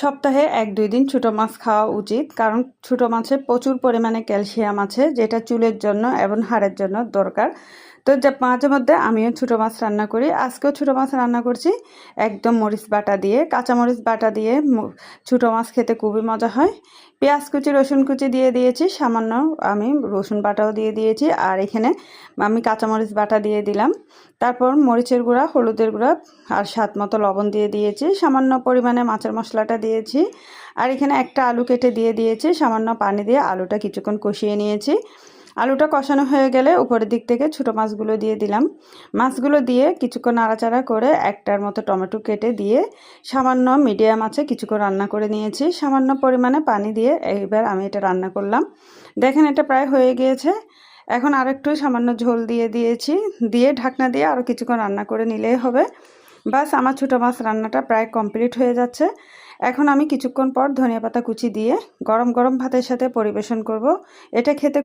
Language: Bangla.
সপ্তাহে ১-২ দিন ছোটো মাছ খাওয়া উচিত, কারণ ছোটো মাছে প্রচুর পরিমাণে ক্যালসিয়াম আছে, যেটা চুলের জন্য এবং হাড়ের জন্য দরকার। তো মাঝে মধ্যে আমিও ছোটো মাছ রান্না করি। আজকেও ছোটো মাছ রান্না করছি একদম মরিচ বাটা দিয়ে, কাঁচা মরিচ বাটা দিয়ে। ছোটো মাছ খেতে খুবই মজা হয়। পেঁয়াজ কুচি, রসুন কুচি দিয়ে দিয়েছি, সামান্য আমি রসুন বাটাও দিয়ে দিয়েছি, আর এখানে আমি কাঁচামরিচ বাটা দিয়ে দিলাম। তারপর মরিচের গুঁড়া, হলুদের গুঁড়া আর স্বাদ মতো লবণ দিয়ে দিয়েছি, সামান্য পরিমাণে মাছের মশলাটা দিয়েছি, আর এখানে একটা আলু কেটে দিয়ে দিয়েছি। সামান্য পানি দিয়ে আলুটা কিছুক্ষণ কষিয়ে নিয়েছি। আলুটা কষানো হয়ে গেলে উপরের দিক থেকে ছোটো মাছগুলো দিয়ে দিলাম। মাছগুলো দিয়ে কিছুক্ষণ নাড়াচাড়া করে একটার মতো টমেটো কেটে দিয়ে সামান্য মিডিয়াম আছে কিছুক্ষণ রান্না করে নিয়েছি। সামান্য পরিমাণে পানি দিয়ে এইবার আমি এটা রান্না করলাম। দেখেন এটা প্রায় হয়ে গিয়েছে। এখন আরেকটু সামান্য ঝোল দিয়ে দিয়েছি, দিয়ে ঢাকনা দিয়ে আরও কিছুক্ষণ রান্না করে নিলেই হবে। বাস, আমার ছোটো মাছ রান্নাটা প্রায় কমপ্লিট হয়ে যাচ্ছে। এখন আমি কিছুক্ষণ পর ধনিয়া পাতা কুচি দিয়ে গরম গরম ভাতের সাথে পরিবেশন করব। এটা খেতে